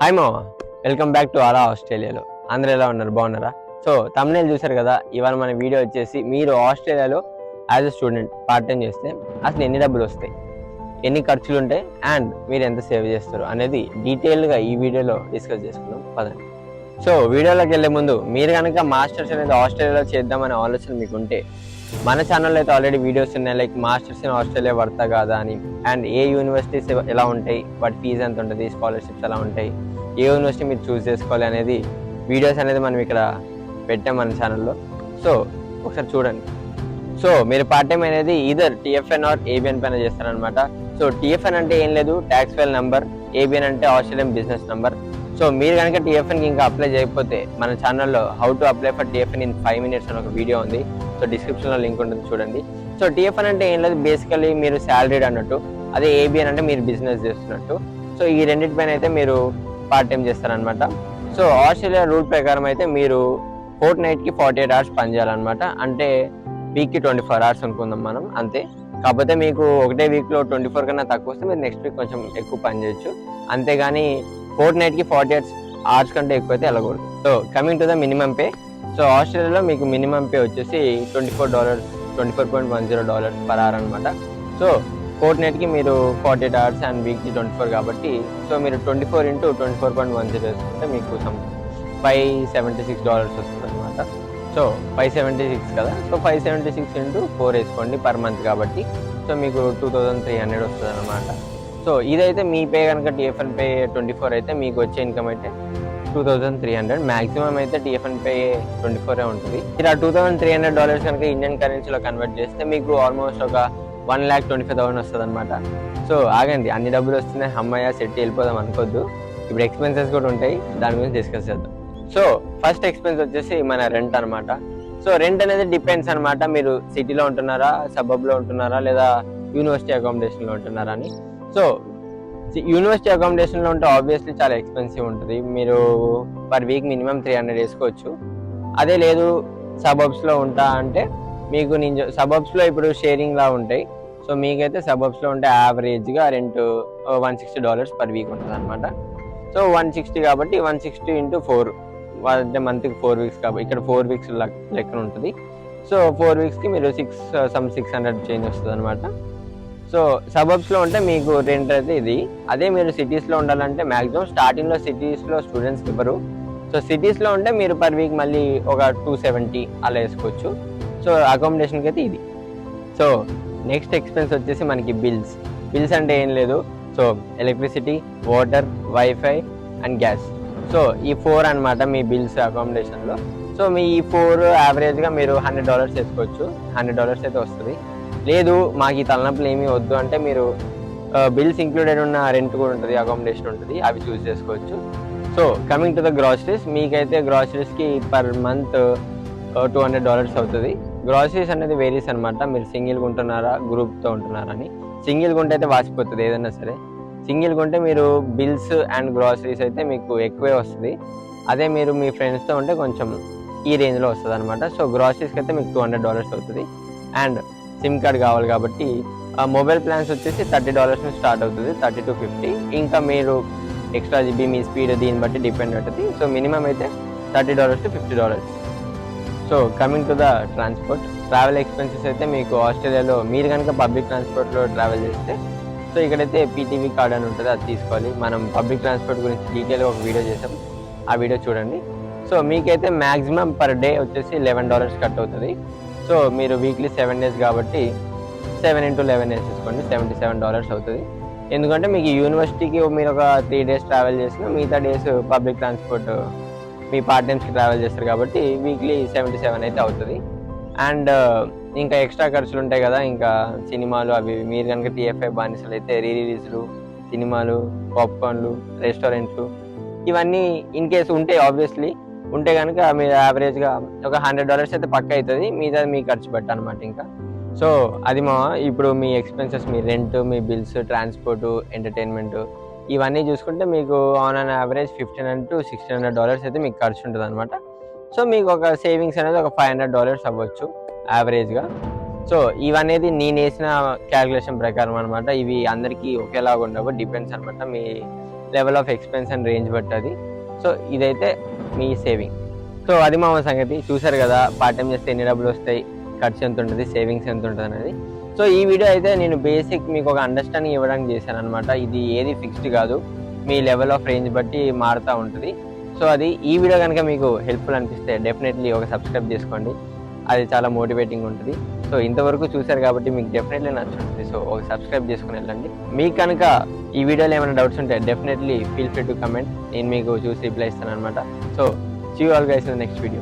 Hi మామ, welcome back to అలా ఆస్ట్రేలియాలో. అందరూ ఎలా ఉన్నారు? బాగున్నారా? సో తమ్నేల్ చూసారు కదా. ఇవాళ మన వీడియో వచ్చేసి మీరు ఆస్ట్రేలియాలో as a student part time చేస్తే అసలు ఎన్ని డబ్బులు వస్తాయి, ఎన్ని ఖర్చులు ఉంటాయి అండ్ మీరు ఎంత సేవ్ చేస్తారు అనేది డీటెయిల్గా ఈ వీడియోలో డిస్కస్ చేసుకుందాం పదండి. సో వీడియోలోకి వెళ్ళే ముందు మీరు కనుక మాస్టర్స్ అనేది ఆస్ట్రేలియాలో చేద్దామనే ఆలోచన మీకు ఉంటే మన ఛానల్లో అయితే ఆల్రెడీ వీడియోస్ ఉన్నాయి, లైక్ మాస్టర్స్ ఇన్ ఆస్ట్రేలియా వర్తా కాదా అని, అండ్ ఏ యూనివర్సిటీస్ ఎలా ఉంటాయి, వాటి ఫీజు ఎంత ఉంటుంది, స్కాలర్షిప్స్ ఎలా ఉంటాయి, ఏ యూనివర్సిటీ మీరు చూస్ చేసుకోవాలి అనేది వీడియోస్ అనేది మనం ఇక్కడ పెట్టాం మన ఛానల్లో. సో ఒకసారి చూడండి. సో మీరు పార్ట్ టైం అనేది ఈదర్ టీఎఫ్ఎన్ ఆర్ ఏబిఎన్ పైన చేస్తారనమాట. సో టీఎఫ్ఎన్ అంటే ఏం లేదు, ట్యాక్స్ ఫైల్ నెంబర్, ఏబిఎన్ అంటే ఆస్ట్రేలియన్ బిజినెస్ నెంబర్. సో మీరు కనుక టీఎఫ్ఎన్కి ఇంకా అప్లై చేయకపోతే మన ఛానల్లో how to apply for TFN in 5 minutes అని ఒక వీడియో ఉంది. సో డిస్క్రిప్షన్లో లింక్ ఉంటుంది, చూడండి. సో టీఎఫ్ఎన్ అంటే ఏం లేదు, బేసికలీ మీరు శాలరీడ్ అన్నట్టు, అదే ఏబిఎన్ అంటే మీరు బిజినెస్ చేస్తున్నట్టు. సో ఈ రెండింటిపైన అయితే మీరు పార్ట్ టైం చేస్తారనమాట. సో ఆస్ట్రేలియా రూల్ ప్రకారం అయితే మీరు ఫోర్ట్ నైట్కి 48 hours పని చేయాలన్నమాట. అంటే వీక్కి 24 hours అనుకుందాం మనం, అంతే. కాకపోతే మీకు ఒకటే వీక్లో 24 కన్నా తక్కువ వస్తే మీరు నెక్స్ట్ వీక్ కొంచెం ఎక్కువ పని చేయొచ్చు, అంతేగాని ఫోర్ట్ నైట్కి 48 hours కంటే ఎక్కువ అయితే వెళ్ళకూడదు. So coming to the minimum pay. So ఆస్ట్రేలియాలో మీకు మినిమం పే వచ్చేసి $24, $24.10 per hour అనమాట. సో ఫోర్ట్ నైట్కి మీరు 48 hours అండ్ వీక్కి 24 కాబట్టి, సో మీరు 24 into 24.10 వేసుకుంటే మీకు $576 వస్తుంది అనమాట. సో 576 కదా, సో 576 into 4 వేసుకోండి పర్ మంత్ కాబట్టి, సో మీకు 2300 వస్తుంది అనమాట. సో ఇదైతే మీ పే కనుక టీఎఫ్ఎన్ పే 24 అయితే మీకు వచ్చే ఇన్కమ్ అయితే 2300. మ్యాక్సిమం అయితే టీఎఫ్ఎన్ పే 24 ఉంటుంది. మీరు ఆ $2300 కనుక ఇండియన్ కరెన్సీలో కన్వర్ట్ చేస్తే మీకు ఆల్మోస్ట్ ఒక 1,25,000 వస్తుంది అనమాట. సో ఆగండి, అన్ని డబ్బులు వస్తున్నాయి, అమ్మాయి సెట్ వెళ్ళిపోదాం అనుకోద్దు. ఇప్పుడు ఎక్స్పెన్సెస్ కూడా ఉంటాయి, దాని గురించి డిస్కస్ చేద్దాం. సో ఫస్ట్ ఎక్స్పెన్స్ వచ్చేసి మన రెంట్ అనమాట. సో రెంట్ అనేది డిపెండ్స్ అనమాట, మీరు సిటీలో ఉంటున్నారా, సబబ్లో ఉంటున్నారా, లేదా యూనివర్సిటీ అకామిడేషన్లో ఉంటున్నారా అని. సో యూనివర్సిటీ అకామిడేషన్లో ఉంటే ఆబ్వియస్లీ చాలా ఎక్స్పెన్సివ్ ఉంటుంది, మీరు పర్ వీక్ మినిమం 300 వేసుకోవచ్చు. అదే లేదు సబబ్స్లో ఉంటా అంటే మీకు నేను సబబ్స్లో ఇప్పుడు షేరింగ్ లా ఉంటాయి. సో మీకైతే సబబ్స్లో ఉంటే యావరేజ్గా రెంట్ $160 పర్ వీక్ ఉంటుంది అనమాట. సో 160 కాబట్టి 160 into 4 అంటే మంత్కి 4 weeks కాబట్టి ఇక్కడ 4 weeks లెక్కన ఉంటుంది. సో 4 weeksకి మీరు 600 చేంజ్ వస్తుంది అనమాట. సో సబబ్స్లో ఉంటే మీకు రెంట్ అయితే ఇది. అదే మీరు సిటీస్లో ఉండాలంటే మ్యాక్సిమం స్టార్టింగ్లో సిటీస్లో స్టూడెంట్స్కి ఇవ్వరు. సో సిటీస్లో ఉంటే మీరు పర్ వీక్ మళ్ళీ ఒక 270 అలా వేసుకోవచ్చు. సో అకామిడేషన్కి అయితే ఇది. సో నెక్స్ట్ ఎక్స్పెన్స్ వచ్చేసి మనకి బిల్స్ అంటే ఏం లేదు. So electricity, water, wifi and gas. So ఈ 4 అనమాట మీ బిల్స్ అకామిడేషన్లో. సో మీ ఈ 4 యావరేజ్గా మీరు $100 వేసుకోవచ్చు, $100 అయితే వస్తుంది. లేదు మాకు ఈ తలనొప్పులు ఏమీ వద్దు అంటే మీరు బిల్స్ ఇంక్లూడెడ్ ఉన్న రెంట్ కూడా ఉంటుంది, అకామిడేషన్ ఉంటుంది, అవి చూస్ చేసుకోవచ్చు. So coming to the groceries, మీకైతే గ్రాసరీస్కి పర్ మంత్ $200 అవుతుంది. గ్రాసరీస్ అనేది వేరీస్ అనమాట, మీరు సింగిల్గా ఉంటున్నారా గ్రూప్తో ఉంటున్నారా అని. సింగిల్గా ఉంటే అయితే వాసిపోతుంది ఏదైనా సరే. సింగిల్గా ఉంటే మీరు బిల్స్ అండ్ గ్రాసరీస్ అయితే మీకు ఎక్కువే వస్తుంది. అదే మీరు మీ ఫ్రెండ్స్తో ఉంటే కొంచెం ఈ రేంజ్లో వస్తుంది అనమాట. సో గ్రాసరీస్కి అయితే మీకు $200 అవుతుంది. అండ్ సిమ్ కార్డ్ కావాలి కాబట్టి మొబైల్ ప్లాన్స్ వచ్చేసి $30 నుంచి స్టార్ట్ అవుతుంది, 30 to 50. ఇంకా మీరు ఎక్స్ట్రా జీబీ మీ స్పీడ్ దీన్ని బట్టి డిపెండ్ అవుతుంది. సో మినిమం అయితే $30 to $50. So coming to the travel expenses అయితే మీకు ఆస్ట్రేలియాలో మీరు కనుక పబ్లిక్ ట్రాన్స్పోర్ట్లో ట్రావెల్ చేస్తే, సో ఇక్కడైతే పీటీవీ కార్డ్ అని ఉంటుంది, అది తీసుకోవాలి. మనం పబ్లిక్ ట్రాన్స్పోర్ట్ గురించి డీటెయిల్గా ఒక వీడియో చేసాం, ఆ వీడియో చూడండి. సో మీకైతే మ్యాక్సిమం పర్ డే వచ్చేసి $11 కట్ అవుతుంది. సో మీరు వీక్లీ 7 days కాబట్టి 7 into 11 వేసేసుకోండి, $77 అవుతుంది. ఎందుకంటే మీకు యూనివర్సిటీకి మీరు ఒక 3 days ట్రావెల్ చేసిన మిగతా డేస్ పబ్లిక్ ట్రాన్స్పోర్ట్ మీ పార్ట్ టైమ్స్కి ట్రావెల్ చేస్తారు కాబట్టి వీక్లీ 77 అయితే అవుతుంది. అండ్ ఇంకా ఎక్స్ట్రా ఖర్చులు ఉంటాయి కదా, ఇంకా సినిమాలు అవి మీరు కనుక టీఎఫ్ఐ బానిసలు అయితే రిలీజ్లు, సినిమాలు, పాప్కార్న్లు, రెస్టారెంట్లు ఇవన్నీ ఇన్ కేసు ఉంటాయి. ఆబ్వియస్లీ ఉంటే కనుక మీరు యావరేజ్గా ఒక $100 అయితే పక్క అవుతుంది, మిగతా మీ ఖర్చు పెట్టనమాట ఇంకా. సో అది ఇప్పుడు మీ ఎక్స్పెన్సెస్, మీ రెంట్, మీ బిల్స్, ట్రాన్స్పోర్ట్, ఎంటర్టైన్మెంట్ ఇవన్నీ చూసుకుంటే మీకు ఆన్ అన్ యావరేజ్ $1,500 to $1,600 అయితే మీకు ఖర్చు ఉంటుంది అనమాట. సో మీకు ఒక సేవింగ్స్ అనేది ఒక $500 అవ్వచ్చు యావరేజ్గా. సో ఇవనేది నేను వేసిన క్యాలిక్యులేషన్ ప్రకారం అనమాట. ఇవి అందరికీ ఒకేలాగా ఉండవు, డిపెండ్స్ అనమాట. మీ level of expense and range బట్టి. సో ఇదైతే మీ సేవింగ్. సో అది మా సంగతి. చూసారు కదా పార్ట్ టైం చేస్తే ఎన్ని డబ్బులు వస్తాయి, ఖర్చు ఎంత ఉంటుంది, సేవింగ్స్ ఎంత ఉంటుంది అనేది. సో ఈ వీడియో అయితే నేను బేసిక్ మీకు ఒక అండర్స్టాండింగ్ ఇవ్వడానికి చేశాను అనమాట. ఇది ఏది ఫిక్స్డ్ కాదు, మీ లెవెల్ ఆఫ్ రేంజ్ బట్టి మారుతూ ఉంటుంది. సో అది ఈ వీడియో కనుక మీకు హెల్ప్ఫుల్ అనిపిస్తే డెఫినెట్లీ ఒక సబ్స్క్రైబ్ చేసుకోండి, అది చాలా మోటివేటింగ్ ఉంటుంది. సో ఇంతవరకు చూశారు కాబట్టి మీకు డెఫినెట్లీ నచ్చుతుంది. సో ఒక సబ్స్క్రైబ్ చేసుకుని వెళ్ళండి. మీకు కనుక ఈ వీడియోలో ఏమైనా డౌట్స్ ఉంటే definitely feel free to comment, నేను మీకు చూసి రిప్లై ఇస్తాను అనమాట. So see you all guys in the next video.